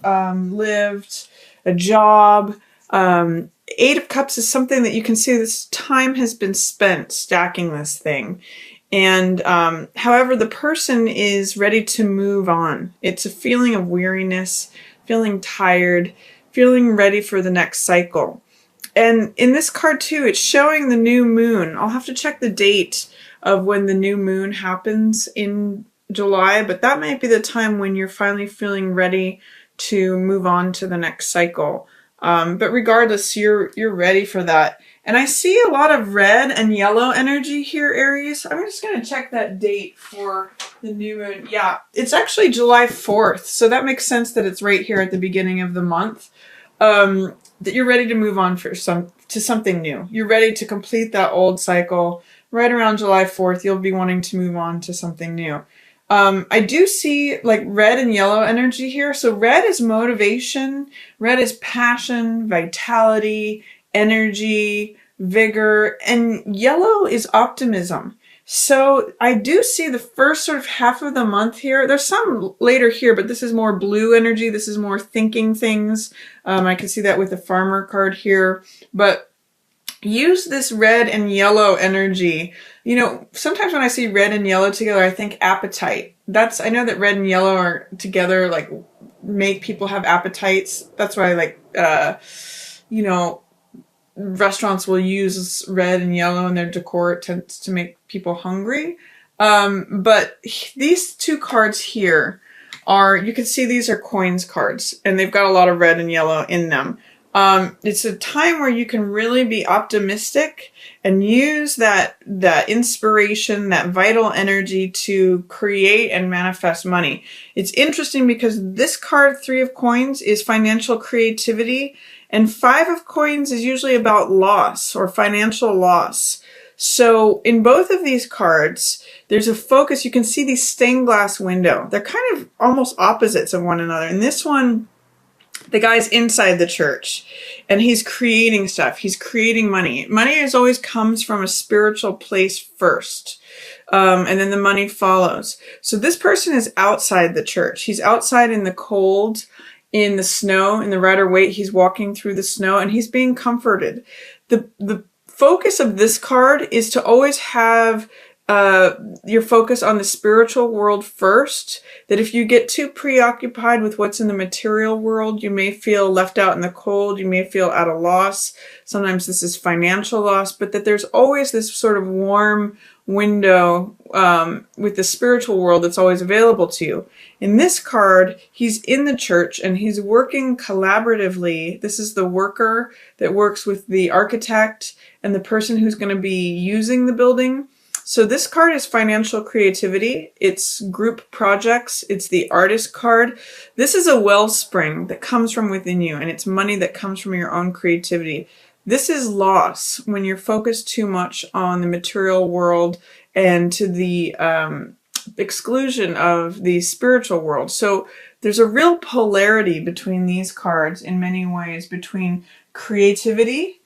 lived, a job. Eight of Cups is something that you can see this time has been spent stacking this thing. And however, the person is ready to move on. It's a feeling of weariness, feeling tired, feeling ready for the next cycle. And in this card too, it's showing the new moon. I'll have to check the date of when the new moon happens in July, but that might be the time when you're finally feeling ready to move on to the next cycle. But regardless, you're ready for that. And I see a lot of red and yellow energy here, Aries. I'm just going to check that date for the new moon. Yeah, it's actually July 4th. So that makes sense that it's right here at the beginning of the month. That you're ready to move on to something new. You're ready to complete that old cycle. Right around July 4th, you'll be wanting to move on to something new. I do see like red and yellow energy here. So red is motivation, red is passion, vitality, energy, vigor, and yellow is optimism. So I do see the first sort of half of the month here. There's some later here, but this is more blue energy. This is more thinking things. I can see that with the farmer card here, but use this red and yellow energy. You know, sometimes when I see red and yellow together, I think appetite. I know that red and yellow are together, like make people have appetites. That's why you know, restaurants will use red and yellow in their decor. It tends to make people hungry. But these two cards here you can see these are coins cards and they've got a lot of red and yellow in them. It's a time where you can really be optimistic and use that inspiration, that vital energy to create and manifest money. It's interesting because this card, 3 of Coins, is financial creativity, and 5 of Coins is usually about loss or financial loss. So in both of these cards, there's a focus. You can see these stained glass window. They're kind of almost opposites of one another. In this one, the guy's inside the church and he's creating stuff. He's creating money. Money always comes from a spiritual place first. And then the money follows. So this person is outside the church. He's outside in the cold, in the snow, in the Rider-Waite. He's walking through the snow and he's being comforted. The focus of this card is to always have your focus on the spiritual world first, that if you get too preoccupied with what's in the material world, you may feel left out in the cold, you may feel at a loss. Sometimes this is financial loss, but that there's always this sort of warm window with the spiritual world that's always available to you. In this card, he's in the church and he's working collaboratively. This is the worker that works with the architect and the person who's going to be using the building. So this card is financial creativity. It's group projects. It's the artist card. This is a wellspring that comes from within you, and it's money that comes from your own creativity. This is loss when you're focused too much on the material world and to the exclusion of the spiritual world. So there's a real polarity between these cards in many ways, between creativity,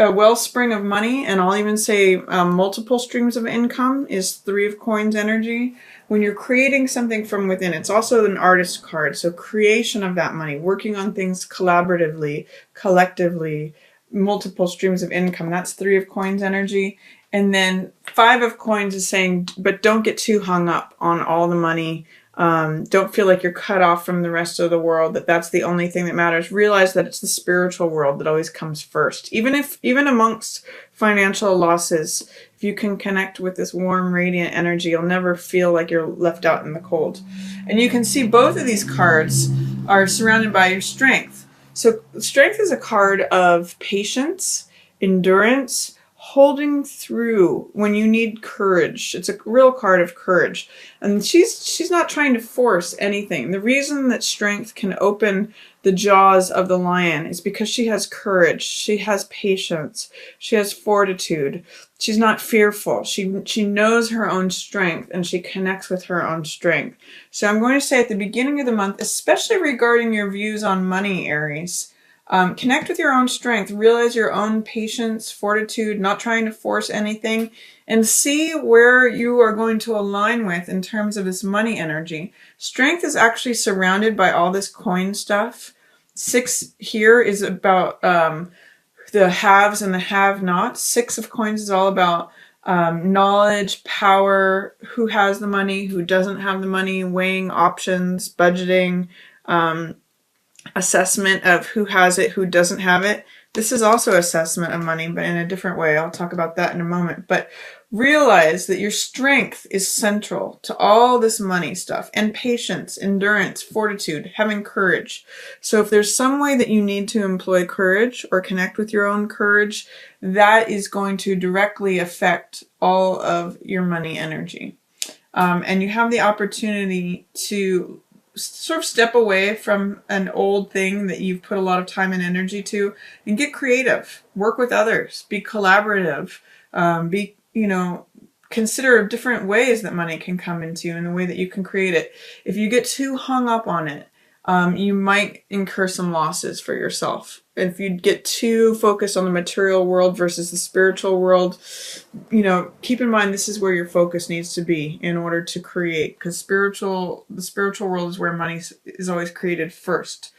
a wellspring of money, and I'll even say multiple streams of income is 3 of Coins energy. When you're creating something from within, it's also an artist card. So creation of that money, working on things collaboratively, collectively, multiple streams of income. That's 3 of Coins energy. And then 5 of Coins is saying, but don't get too hung up on all the money. Don't feel like you're cut off from the rest of the world, that's the only thing that matters. Realize that it's the spiritual world that always comes first. Even amongst financial losses, if you can connect with this warm, radiant energy, you'll never feel like you're left out in the cold. And you can see both of these cards are surrounded by your strength. So strength is a card of patience, endurance, holding through when you need courage. It's a real card of courage. And she's not trying to force anything. The reason that strength can open the jaws of the lion is because she has courage. She has patience. She has fortitude. She's not fearful. She knows her own strength and she connects with her own strength. So I'm going to say at the beginning of the month, especially regarding your views on money, Aries, Connect with your own strength, realize your own patience, fortitude, not trying to force anything, and see where you are going to align with in terms of this money energy. Strength is actually surrounded by all this coin stuff. 6 here is about the haves and the have-nots. 6 of coins is all about knowledge, power, who has the money, who doesn't have the money, weighing options, budgeting, assessment of who has it, who doesn't have it. This is also assessment of money, but in a different way. I'll talk about that in a moment. But realize that your strength is central to all this money stuff, and patience, endurance, fortitude, having courage. So if there's some way that you need to employ courage or connect with your own courage, that is going to directly affect all of your money energy. And you have the opportunity to sort of step away from an old thing that you've put a lot of time and energy to and get creative, work with others, be collaborative, consider different ways that money can come into you and the way that you can create it. If you get too hung up on it, you might incur some losses for yourself. If you get too focused on the material world versus the spiritual world, keep in mind this is where your focus needs to be in order to create, because the spiritual world is where money is always created first.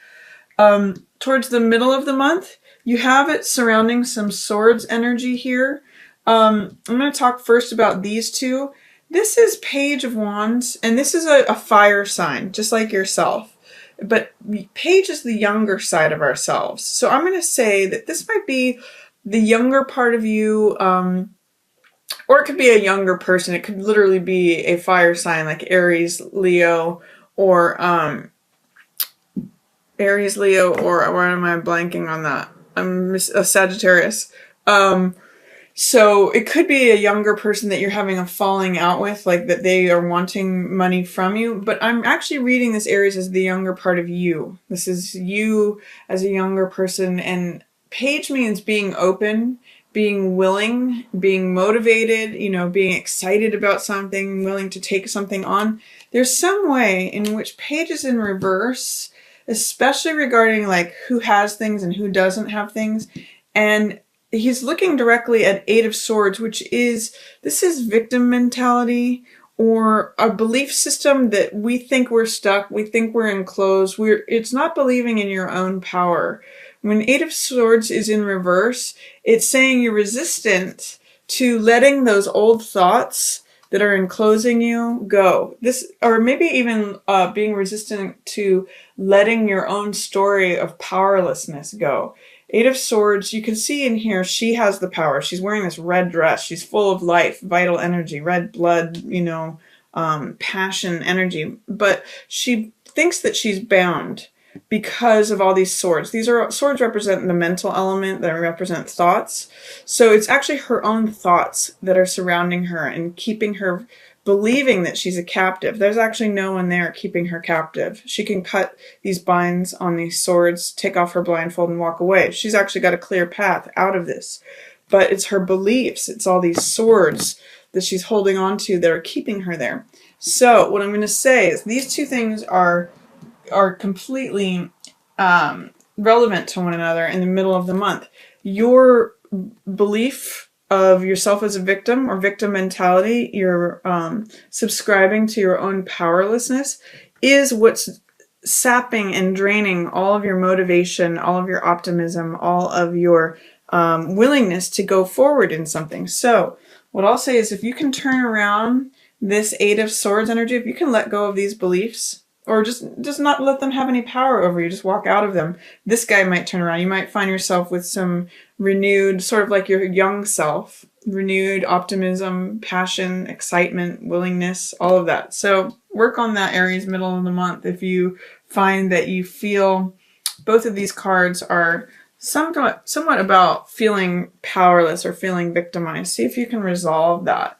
Towards the middle of the month, you have it surrounding some swords energy here. I'm going to talk first about these two. This is Page of Wands, and this is a fire sign, just like yourself. But Page is the younger side of ourselves. So I'm going to say that this might be the younger part of you, or it could be a younger person. It could literally be a fire sign like Aries, Leo, or where am I blanking on that? I'm a Sagittarius. So it could be a younger person that you're having a falling out with, like that they are wanting money from you. But I'm actually reading this Aries as the younger part of you. This is you as a younger person. And Page means being open, being willing, being motivated, being excited about something, willing to take something on. There's some way in which Page is in reverse, especially regarding like who has things and who doesn't have things. And he's looking directly at 8 of Swords, this is victim mentality, or a belief system that we think we're stuck, we think we're enclosed. It's not believing in your own power. When 8 of Swords is in reverse, it's saying you're resistant to letting those old thoughts that are enclosing you go. Or maybe even being resistant to letting your own story of powerlessness go. 8 of Swords, you can see in here, she has the power. She's wearing this red dress. She's full of life, vital energy, red blood, passion, energy. But she thinks that she's bound because of all these swords. Swords represent the mental element, that represent thoughts. So it's actually her own thoughts that are surrounding her and keeping her believing that she's a captive. There's actually no one there keeping her captive. She can cut these binds on these swords, take off her blindfold, and walk away. She's actually got a clear path out of this. But it's her beliefs. It's all these swords that she's holding on to that are keeping her there. So what I'm going to say is these two things are completely relevant to one another in the middle of the month. Your belief of yourself as a victim, or victim mentality, you're subscribing to your own powerlessness, is what's sapping and draining all of your motivation, all of your optimism, all of your willingness to go forward in something. So what I'll say is, if you can turn around this 8 of Swords energy, if you can let go of these beliefs, or just not let them have any power over you, just walk out of them, this guy might turn around. You might find yourself with some renewed, sort of like your young self, renewed optimism, passion, excitement, willingness, all of that. So work on that, Aries, middle of the month. If you find that you feel both of these cards are somewhat about feeling powerless or feeling victimized, see if you can resolve that.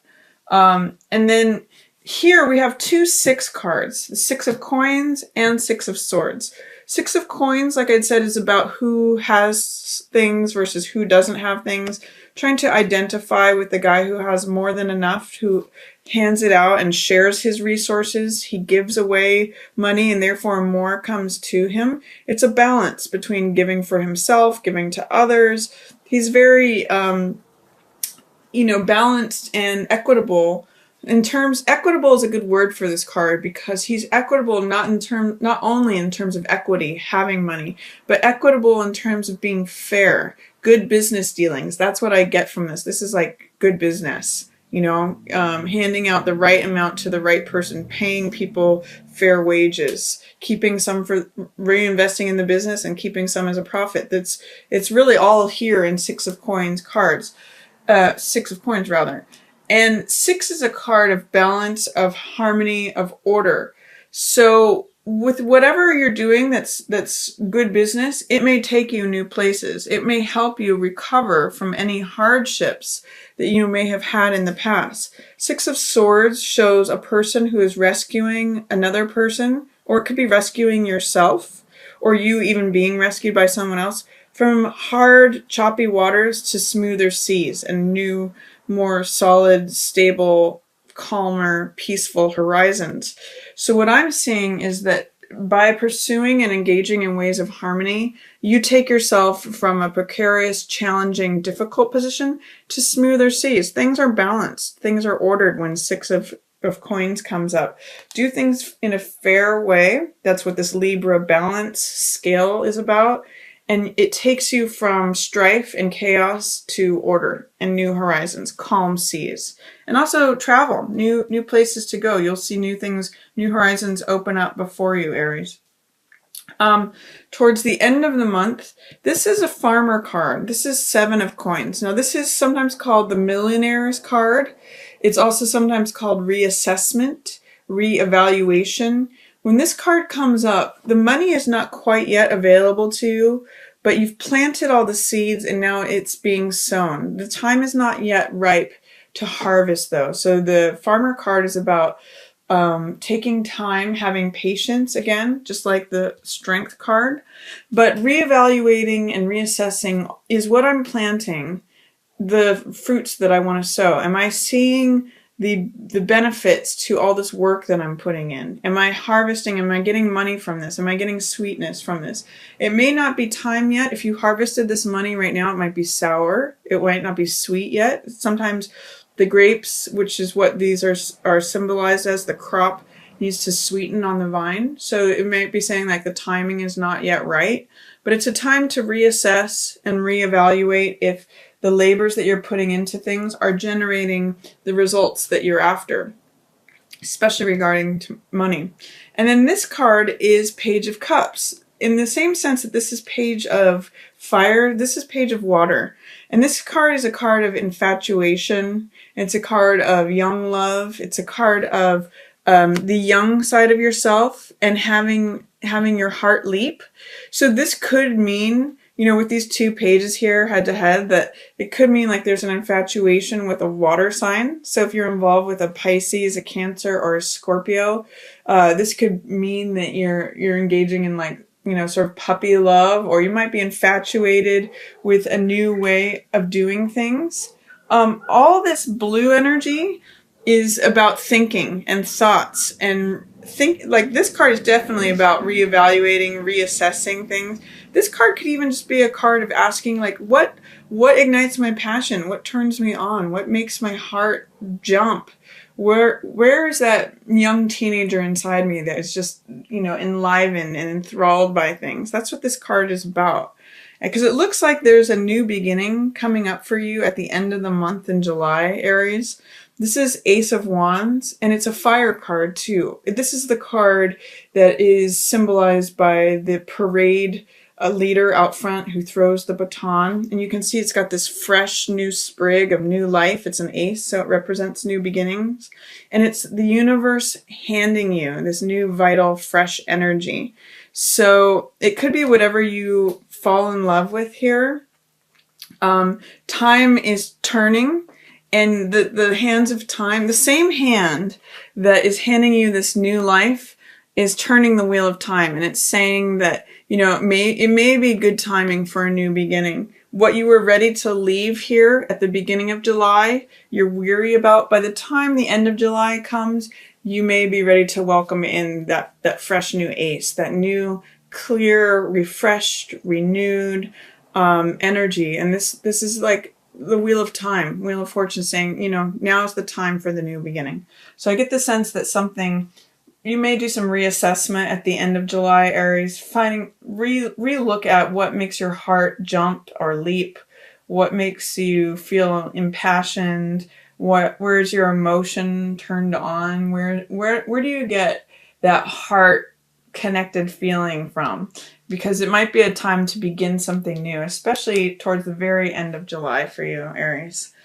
And then here we have two 6 cards, the 6 of coins and 6 of swords. 6 of coins, like I said, is about who has things versus who doesn't have things. Trying to identify with the guy who has more than enough, who hands it out and shares his resources. He gives away money and therefore more comes to him. It's a balance between giving for himself, giving to others. He's very, balanced and equitable. Equitable is a good word for this card because he's equitable not only in terms of equity, having money, but equitable in terms of being fair, good business dealings. That's what I get from this. This is like good business, handing out the right amount to the right person, paying people fair wages, keeping some for reinvesting in the business and keeping some as a profit. It's really all here in 6 of coins cards, 6 of coins rather. And 6 is a card of balance, of harmony, of order. So with whatever you're doing that's good business, it may take you new places. It may help you recover from any hardships that you may have had in the past. 6 of Swords shows a person who is rescuing another person, or it could be rescuing yourself, or you even being rescued by someone else, from hard, choppy waters to smoother seas and new, more solid, stable, calmer, peaceful horizons. So what I'm seeing is that by pursuing and engaging in ways of harmony, you take yourself from a precarious, challenging, difficult position to smoother seas. Things are balanced. Things are ordered when 6 of coins comes up. Do things in a fair way. That's what this Libra balance scale is about. And it takes you from strife and chaos to order and new horizons, calm seas. And also travel, new places to go. You'll see new things, new horizons open up before you, Aries. Towards the end of the month, this is a farmer card. This is 7 of coins. Now, this is sometimes called the millionaire's card. It's also sometimes called reassessment, reevaluation. When this card comes up, the money is not quite yet available to you, but you've planted all the seeds and now it's being sown. The time is not yet ripe to harvest though. So the farmer card is about taking time, having patience again, just like the strength card. But reevaluating and reassessing is what I'm planting, the fruits that I want to sow. Am I seeing the benefits to all this work that I'm putting in? Am I harvesting? Am I getting money from this? Am I getting sweetness from this? It may not be time yet. If you harvested this money right now, it might be sour. It might not be sweet yet. Sometimes the grapes, which is what these are symbolized as, the crop needs to sweeten on the vine. So it might be saying like the timing is not yet right, but it's a time to reassess and reevaluate if the labors that you're putting into things are generating the results that you're after, especially regarding to money. And then this card is Page of Cups. In the same sense that this is Page of Fire, this is Page of Water. And this card is a card of infatuation. It's a card of young love. It's a card of the young side of yourself and having your heart leap. So this could mean, with these 2 pages here head to head, that it could mean like there's an infatuation with a water sign. So if you're involved with a Pisces, a Cancer, or a Scorpio, this could mean that you're engaging in like, sort of puppy love, or you might be infatuated with a new way of doing things. All this blue energy is about thinking and thoughts, and this card is definitely about reevaluating, reassessing things. This card could even just be a card of asking like, what ignites my passion? What turns me on? What makes my heart jump? Where is that young teenager inside me that is just, enlivened and enthralled by things? That's what this card is about. Because it looks like there's a new beginning coming up for you at the end of the month in July, Aries. This is Ace of Wands, and it's a fire card too. This is the card that is symbolized by the parade leader out front who throws the baton. And you can see it's got this fresh new sprig of new life. It's an ace, so it represents new beginnings. And it's the universe handing you this new, vital, fresh energy. So it could be whatever you fall in love with here. Time is turning. And the hands of time, the same hand that is handing you this new life is turning the wheel of time. And it's saying that, you know, it may be good timing for a new beginning. What you were ready to leave here at the beginning of July, you're weary about, by the time the end of July comes, you may be ready to welcome in that fresh new ace, that new, clear, refreshed, renewed energy. And this is like the Wheel of Time, Wheel of Fortune, saying, you know, now is the time for the new beginning. So I get the sense that you may do some reassessment at the end of July, Aries, relook at what makes your heart jump or leap, what makes you feel impassioned, where's your emotion turned on, where do you get that heart connected feeling from? Because it might be a time to begin something new, especially towards the very end of July for you, Aries.